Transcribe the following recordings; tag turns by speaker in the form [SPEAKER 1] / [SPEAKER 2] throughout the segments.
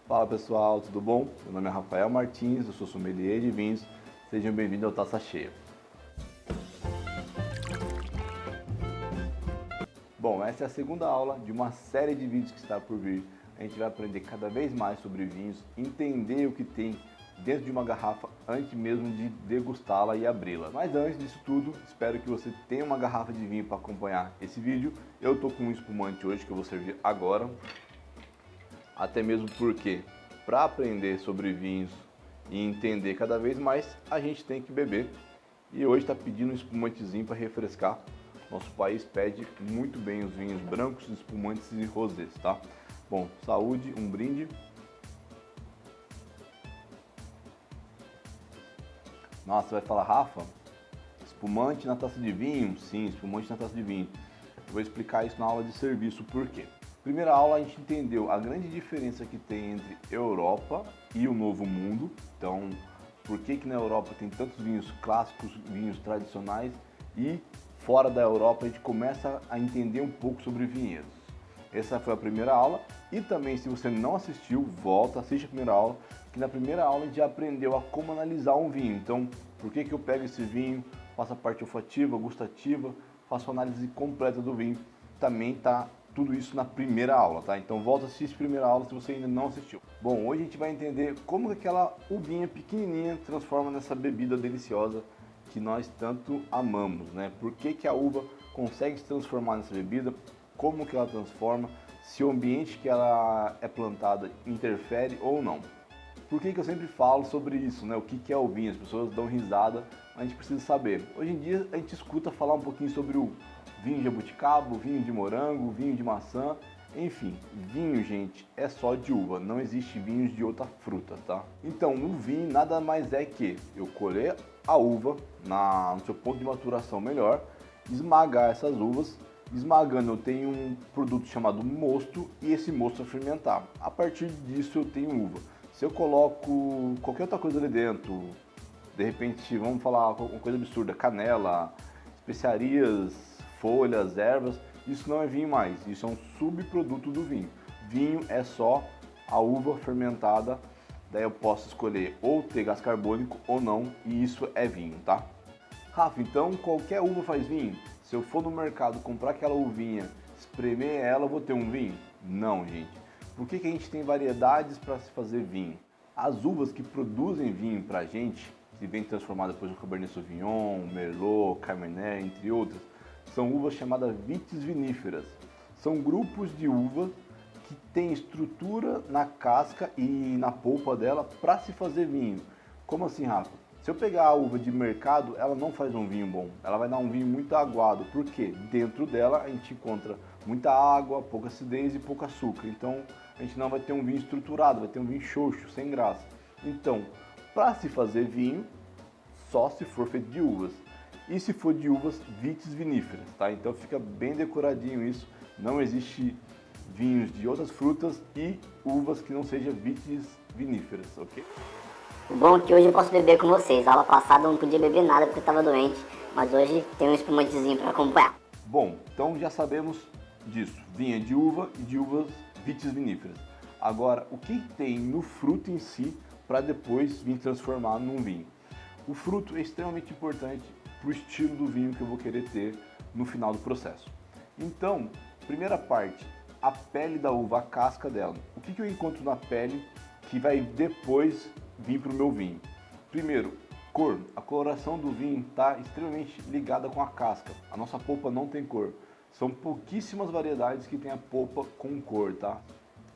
[SPEAKER 1] Fala pessoal, tudo bom? Meu nome é Rafael Martins, eu sou sommelier de vinhos. Sejam bem-vindos ao Taça Cheia. Bom, essa é a segunda aula de uma série de vídeos que está por vir. A gente vai aprender cada vez mais sobre vinhos, entender o que tem dentro de uma garrafa antes mesmo de degustá-la e abri-la. Mas antes disso tudo, espero que você tenha uma garrafa de vinho para acompanhar esse vídeo. Eu estou com um espumante hoje que eu vou servir agora. Até mesmo porque, para aprender sobre vinhos e entender cada vez mais, a gente tem que beber. E hoje está pedindo um espumantezinho para refrescar. Nosso país pede muito bem os vinhos brancos, espumantes e rosés, tá? Bom, saúde, um brinde. Nossa, você vai falar, Rafa, espumante na taça de vinho? Sim, espumante na taça de vinho. Eu vou explicar isso na aula de serviço, por quê? Primeira aula a gente entendeu a grande diferença que tem entre Europa e o Novo Mundo. Então, por que na Europa tem tantos vinhos clássicos, vinhos tradicionais, e fora da Europa a gente começa a entender um pouco sobre vinhedos. Essa foi a primeira aula, e também se você não assistiu, volta, assiste a primeira aula, que na primeira aula a gente já aprendeu a como analisar um vinho. Então, por que eu pego esse vinho, faço a parte olfativa, gustativa, faço a análise completa do vinho. Também tá tudo isso na primeira aula, tá? Então volta a assistir a primeira aula se você ainda não assistiu. Bom, hoje a gente vai entender como que aquela uvinha pequenininha transforma nessa bebida deliciosa que nós tanto amamos, né? Por que a uva consegue se transformar nessa bebida, como que ela transforma, se o ambiente que ela é plantada interfere ou não. Por que eu sempre falo sobre isso, né? O que é o vinho? As pessoas dão risada, mas a gente precisa saber. Hoje em dia a gente escuta falar um pouquinho sobre o vinho de jabuticaba, vinho de morango, vinho de maçã, enfim, vinho, gente, é só de uva, não existe vinhos de outra fruta, tá? Então, o vinho nada mais é que eu colher a uva no seu ponto de maturação melhor, esmagar essas uvas, esmagando eu tenho um produto chamado mosto e esse mosto vai fermentar. A partir disso eu tenho uva. Se eu coloco qualquer outra coisa ali dentro, de repente, vamos falar uma coisa absurda, canela, especiarias, folhas, ervas, isso não é vinho mais, isso é um subproduto do vinho. Vinho é só a uva fermentada, daí eu posso escolher ou ter gás carbônico ou não, e isso é vinho, tá? Rafa, então qualquer uva faz vinho? Se eu for no mercado comprar aquela uvinha, espremer ela, eu vou ter um vinho? Não, gente. Por que a gente tem variedades para se fazer vinho? As uvas que produzem vinho pra gente, que vem transformada depois no Cabernet Sauvignon, Merlot, Cabernet, entre outras, são uvas chamadas vitis viníferas. São grupos de uva que têm estrutura na casca e na polpa dela para se fazer vinho. Como assim, Rafa? Se eu pegar a uva de mercado, ela não faz um vinho bom. Ela vai dar um vinho muito aguado, porque dentro dela a gente encontra muita água, pouca acidez e pouco açúcar. Então a gente não vai ter um vinho estruturado, vai ter um vinho xoxo, sem graça. Então, para se fazer vinho, só se for feito de uvas. E se for de uvas vitis viníferas, tá? Então fica bem decoradinho isso. Não existe vinhos de outras frutas e uvas que não sejam vitis viníferas, ok?
[SPEAKER 2] O bom é que hoje eu posso beber com vocês. A aula passada eu não podia beber nada porque eu estava doente, mas hoje tem um espumantezinho para acompanhar.
[SPEAKER 1] Bom, então já sabemos disso. Vinho é de uva e de uvas vitis viníferas. Agora, o que tem no fruto em si para depois vir transformar num vinho? O fruto é extremamente importante para o estilo do vinho que eu vou querer ter no final do processo. Então, primeira parte, a pele da uva, a casca dela. O que eu encontro na pele que vai depois vir para o meu vinho? Primeiro, cor. A coloração do vinho está extremamente ligada com a casca. A nossa polpa não tem cor. São pouquíssimas variedades que tem a polpa com cor, tá?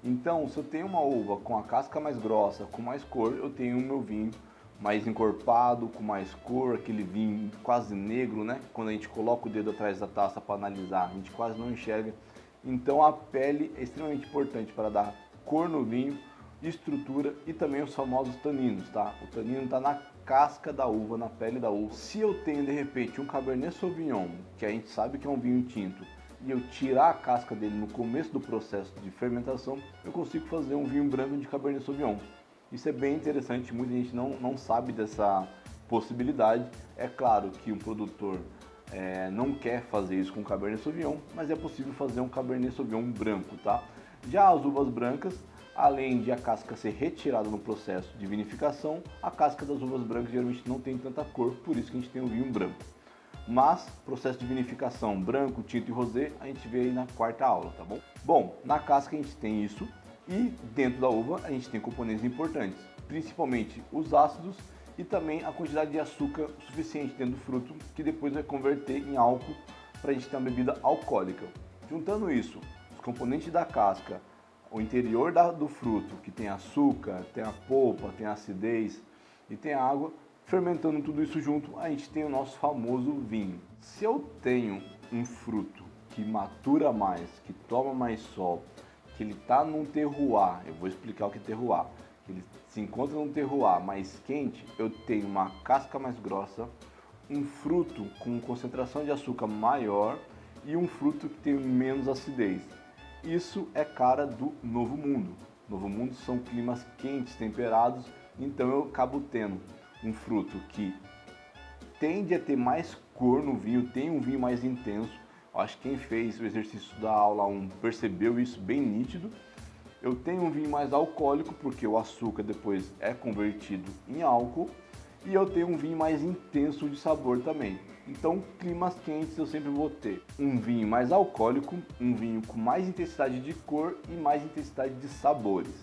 [SPEAKER 1] Então, se eu tenho uma uva com a casca mais grossa, com mais cor, eu tenho o meu vinho mais encorpado, com mais cor, aquele vinho quase negro, né? Quando a gente coloca o dedo atrás da taça para analisar, a gente quase não enxerga. Então a pele é extremamente importante para dar cor no vinho, estrutura e também os famosos taninos, tá? O tanino está na casca da uva, na pele da uva. Se eu tenho de repente um Cabernet Sauvignon, que a gente sabe que é um vinho tinto, e eu tirar a casca dele no começo do processo de fermentação, eu consigo fazer um vinho branco de Cabernet Sauvignon. Isso é bem interessante, muita gente não sabe dessa possibilidade. É claro que um produtor não quer fazer isso com Cabernet Sauvignon, mas é possível fazer um Cabernet Sauvignon branco, tá? Já as uvas brancas, além de a casca ser retirada no processo de vinificação, a casca das uvas brancas geralmente não tem tanta cor, por isso que a gente tem o vinho branco. Mas, processo de vinificação branco, tinto e rosé, a gente vê aí na quarta aula, tá bom? Bom, na casca a gente tem isso e dentro da uva a gente tem componentes importantes, principalmente os ácidos e também a quantidade de açúcar suficiente dentro do fruto, que depois vai converter em álcool para a gente ter uma bebida alcoólica. Juntando isso, os componentes da casca, o interior do fruto, que tem açúcar, tem a polpa, tem a acidez e tem a água, fermentando tudo isso junto, a gente tem o nosso famoso vinho. Se eu tenho um fruto que matura mais, que toma mais sol, que ele está num terroir, eu vou explicar o que é terroir, que ele se encontra num terroir mais quente, eu tenho uma casca mais grossa, um fruto com concentração de açúcar maior e um fruto que tem menos acidez. Isso é cara do Novo Mundo. Novo Mundo são climas quentes, temperados, então eu acabo tendo um fruto que tende a ter mais cor no vinho, tem um vinho mais intenso. Acho que quem fez o exercício da aula 1 percebeu isso bem nítido. Eu tenho um vinho mais alcoólico, porque o açúcar depois é convertido em álcool. E eu tenho um vinho mais intenso de sabor também. Então, climas quentes eu sempre vou ter um vinho mais alcoólico, um vinho com mais intensidade de cor e mais intensidade de sabores.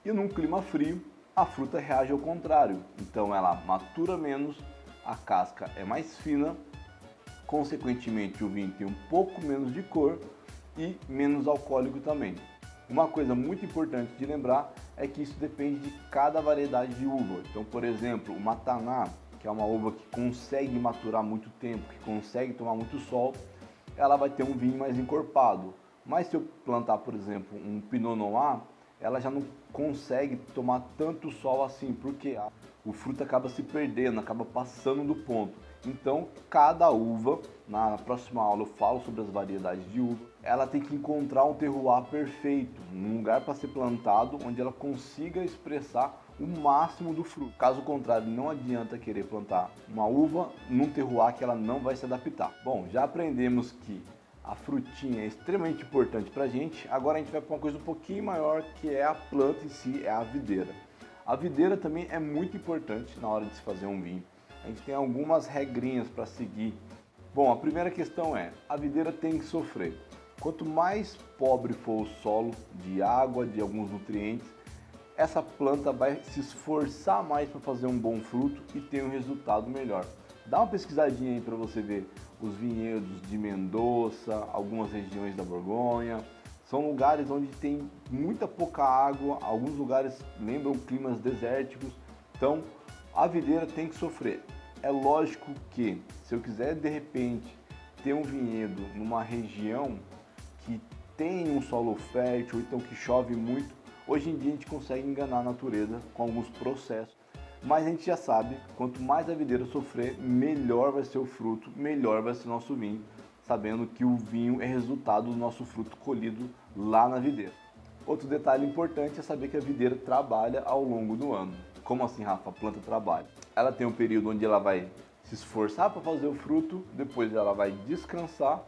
[SPEAKER 1] E num clima frio, a fruta reage ao contrário. Então ela matura menos, a casca é mais fina, consequentemente o vinho tem um pouco menos de cor e menos alcoólico também. Uma coisa muito importante de lembrar é que isso depende de cada variedade de uva. Então, por exemplo, o Mataná, que é uma uva que consegue maturar muito tempo, que consegue tomar muito sol, ela vai ter um vinho mais encorpado. Mas se eu plantar, por exemplo, um Pinot Noir, ela já não consegue tomar tanto sol assim, porque o fruto acaba se perdendo, acaba passando do ponto. Então, cada uva, na próxima aula eu falo sobre as variedades de uva, ela tem que encontrar um terroir perfeito, um lugar para ser plantado onde ela consiga expressar o máximo do fruto. Caso contrário, não adianta querer plantar uma uva num terroir que ela não vai se adaptar. Bom, já aprendemos que a frutinha é extremamente importante para a gente. Agora a gente vai para uma coisa um pouquinho maior, que é a planta em si, é a videira. A videira também é muito importante na hora de se fazer um vinho. A gente tem algumas regrinhas para seguir. Bom, a primeira questão é, a videira tem que sofrer. Quanto mais pobre for o solo de água, de alguns nutrientes, essa planta vai se esforçar mais para fazer um bom fruto e ter um resultado melhor. Dá uma pesquisadinha aí para você ver os vinhedos de Mendoza, algumas regiões da Borgonha. São lugares onde tem muita pouca água, alguns lugares lembram climas desérticos. Então, a videira tem que sofrer. É lógico que, se eu quiser de repente ter um vinhedo numa região que tem um solo fértil, ou então que chove muito, hoje em dia a gente consegue enganar a natureza com alguns processos. Mas a gente já sabe, quanto mais a videira sofrer, melhor vai ser o fruto, melhor vai ser o nosso vinho, sabendo que o vinho é resultado do nosso fruto colhido lá na videira. Outro detalhe importante é saber que a videira trabalha ao longo do ano. Como assim, Rafa? A planta trabalha. Ela tem um período onde ela vai se esforçar para fazer o fruto, depois ela vai descansar,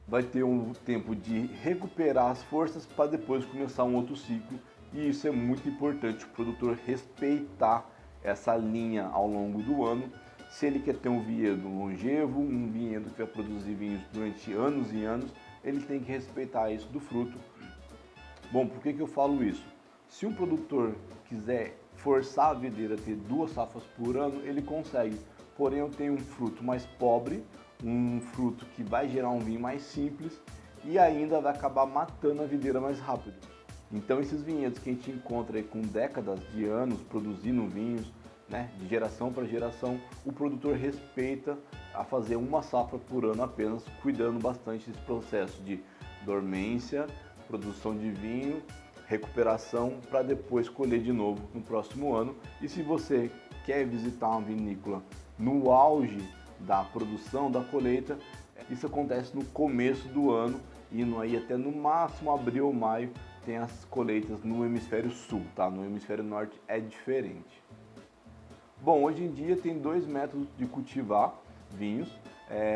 [SPEAKER 1] vai ter um tempo de recuperar as forças para depois começar um outro ciclo. E isso é muito importante, o produtor respeitar essa linha ao longo do ano. Se ele quer ter um vinhedo longevo, um vinhedo que vai produzir vinhos durante anos e anos, ele tem que respeitar isso do fruto. Bom, por que eu falo isso? Se um produtor quiser forçar a videira a ter 2 safras por ano, ele consegue. Porém, eu tenho um fruto mais pobre, um fruto que vai gerar um vinho mais simples e ainda vai acabar matando a videira mais rápido. Então, esses vinhedos que a gente encontra aí com décadas de anos produzindo vinhos, né, de geração para geração, o produtor respeita a fazer 1 safra por ano apenas, cuidando bastante desse processo de dormência, produção de vinho, recuperação, para depois colher de novo no próximo ano. E se você quer visitar uma vinícola no auge da produção, da colheita, isso acontece no começo do ano, indo aí até no máximo abril ou maio, tem as colheitas no hemisfério sul, tá? No hemisfério norte é diferente. Bom, hoje em dia tem 2 métodos de cultivar vinhos.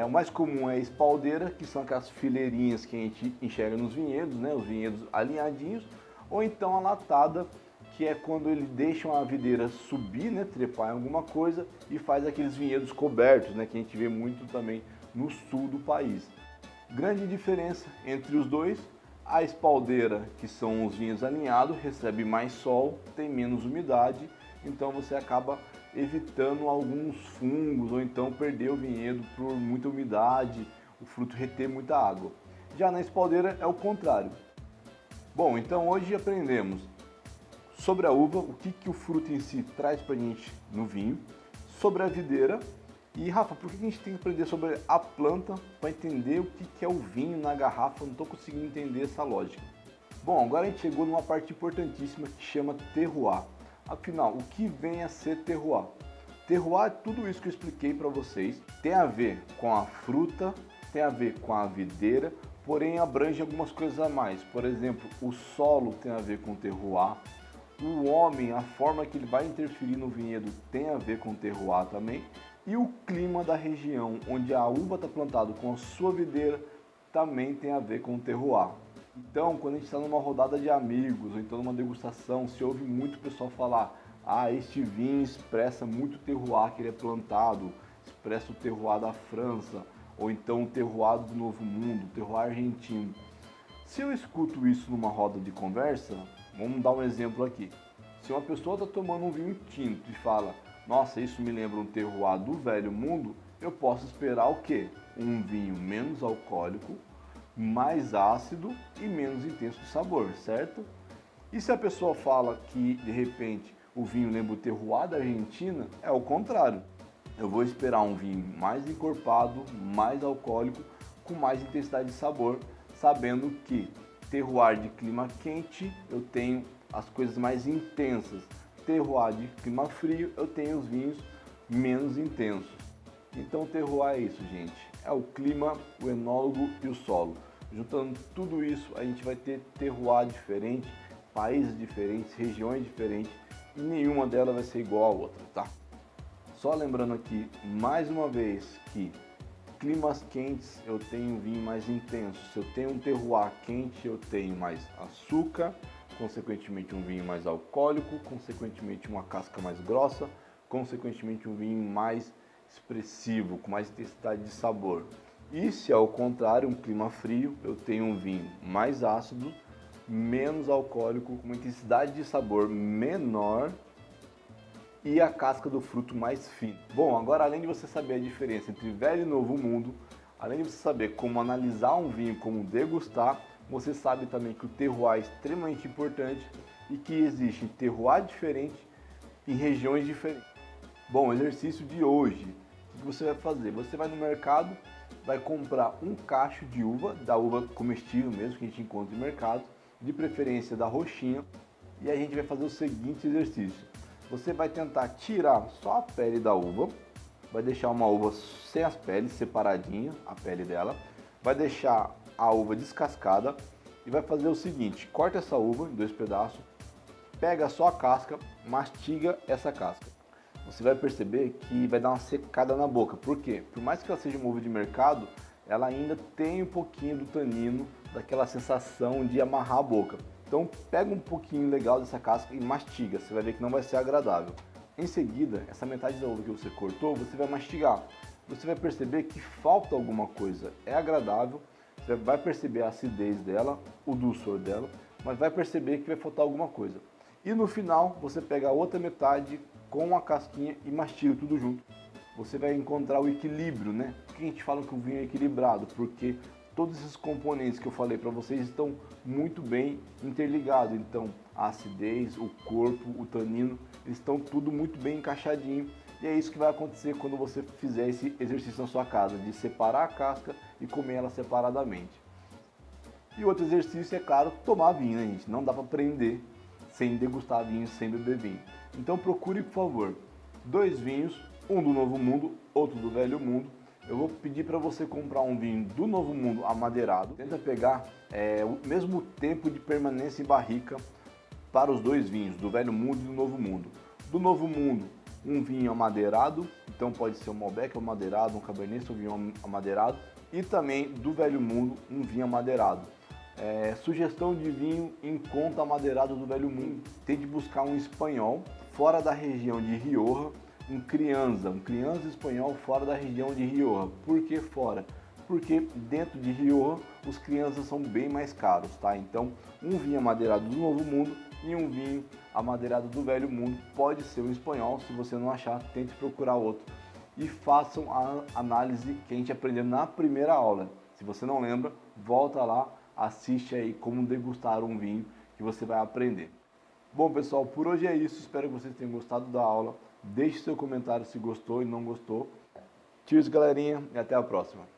[SPEAKER 1] O mais comum é a espaldeira, que são aquelas fileirinhas que a gente enxerga nos vinhedos, né? Os vinhedos alinhadinhos. ou então a latada, que é quando ele deixa a videira subir, né, trepar em alguma coisa e faz aqueles vinhedos cobertos, né, que a gente vê muito também no sul do país. Grande diferença entre os dois: a espaldeira, que são os vinhos alinhados, recebe mais sol, tem menos umidade, então você acaba evitando alguns fungos ou então perder o vinhedo por muita umidade, o fruto reter muita água. Já na espaldeira é o contrário. Bom, então hoje aprendemos sobre a uva, o que o fruto em si traz pra gente no vinho, sobre a videira. E Rafa, por que a gente tem que aprender sobre a planta para entender o que é o vinho na garrafa? Eu não estou conseguindo entender essa lógica. Bom, agora a gente chegou numa parte importantíssima que chama terroir. Afinal, o que vem a ser terroir? Terroir é tudo isso que eu expliquei para vocês. Tem a ver com a fruta, tem a ver com a videira, porém abrange algumas coisas a mais. Por exemplo, o solo tem a ver com terroir. O homem, a forma que ele vai interferir no vinhedo tem a ver com terroir também. E o clima da região onde a uva está plantada com a sua videira também tem a ver com o terroir. Então, quando a gente está numa rodada de amigos ou então numa degustação, se ouve muito pessoal falar: ah, este vinho expressa muito o terroir que ele é plantado, expressa o terroir da França, ou então o terroir do Novo Mundo, o terroir argentino. Se eu escuto isso numa roda de conversa, vamos dar um exemplo aqui. Se uma pessoa está tomando um vinho tinto e fala: nossa, isso me lembra um terroir do Velho Mundo, eu posso esperar o quê? Um vinho menos alcoólico, mais ácido e menos intenso de sabor, certo? E se a pessoa fala que, de repente, o vinho lembra o terroir da Argentina, é o contrário. Eu vou esperar um vinho mais encorpado, mais alcoólico, com mais intensidade de sabor, sabendo que terroir de clima quente eu tenho as coisas mais intensas. Terroir de clima frio, eu tenho os vinhos menos intensos. Então terroir é isso, gente. É o clima, o enólogo e o solo. Juntando tudo isso, a gente vai ter terroir diferente, países diferentes, regiões diferentes, e nenhuma delas vai ser igual à outra, tá? Só lembrando aqui, mais uma vez, que climas quentes eu tenho vinho mais intenso. Se eu tenho um terroir quente, eu tenho mais açúcar, consequentemente um vinho mais alcoólico, consequentemente uma casca mais grossa, consequentemente um vinho mais expressivo, com mais intensidade de sabor. E se ao contrário, um clima frio, eu tenho um vinho mais ácido, menos alcoólico, com uma intensidade de sabor menor e a casca do fruto mais fina. Bom, agora além de você saber a diferença entre velho e novo mundo, além de você saber como analisar um vinho, como degustar, você sabe também que o terroir é extremamente importante e que existe terroir diferente em regiões diferentes. Bom, o exercício de hoje, o que você vai fazer? Você vai no mercado, vai comprar um cacho de uva, da uva comestível mesmo, que a gente encontra no mercado, de preferência da roxinha, e a gente vai fazer o seguinte exercício. Você vai tentar tirar só a pele da uva, vai deixar uma uva sem as peles, separadinha, a pele dela, vai deixar a uva descascada e vai fazer o seguinte: corta essa uva em 2 pedaços, pega só a casca, mastiga essa casca. Você vai perceber que vai dar uma secada na boca. Por quê? Por mais que ela seja uma uva de mercado, ela ainda tem um pouquinho do tanino, daquela sensação de amarrar a boca. Então pega um pouquinho legal dessa casca e mastiga, você vai ver que não vai ser agradável. Em seguida, essa metade da uva que você cortou, você vai mastigar. Você vai perceber que falta alguma coisa, é agradável. Você vai perceber a acidez dela, o dulçor dela, mas vai perceber que vai faltar alguma coisa. E no final, você pega a outra metade com a casquinha e mastiga tudo junto. Você vai encontrar o equilíbrio, né? Por que a gente fala que o vinho é equilibrado? Porque todos esses componentes que eu falei para vocês estão muito bem interligados. Então, a acidez, o corpo, o tanino, eles estão tudo muito bem encaixadinho. E é isso que vai acontecer quando você fizer esse exercício na sua casa, de separar a casca e comer ela separadamente. E outro exercício é, claro, tomar vinho, né, gente? Não dá para aprender sem degustar vinho, sem beber vinho. Então procure, por favor, 2 vinhos, um do Novo Mundo, outro do Velho Mundo. Eu vou pedir para você comprar um vinho do Novo Mundo amadeirado. Tenta pegar o mesmo tempo de permanência em barrica para os 2 vinhos, do Velho Mundo e do Novo Mundo. Do Novo Mundo, um vinho amadeirado, então pode ser um Malbec amadeirado, um Cabernet Sauvignon amadeirado, e também do Velho Mundo, um vinho amadeirado. Sugestão de vinho em conta amadeirado do Velho Mundo. Tente buscar um espanhol fora da região de Rioja, um criança espanhol fora da região de Rioja. Por que fora? Porque dentro de Rioja os crianças são bem mais caros, tá? Então, um vinho amadeirado do Novo Mundo e um vinho amadeirado do Velho Mundo pode ser um espanhol. Se você não achar, tente procurar outro. E façam a análise que a gente aprendeu na primeira aula. Se você não lembra, volta lá, assiste aí como degustar um vinho que você vai aprender. Bom pessoal, por hoje é isso, espero que vocês tenham gostado da aula. Deixe seu comentário se gostou e não gostou. Cheers galerinha e até a próxima.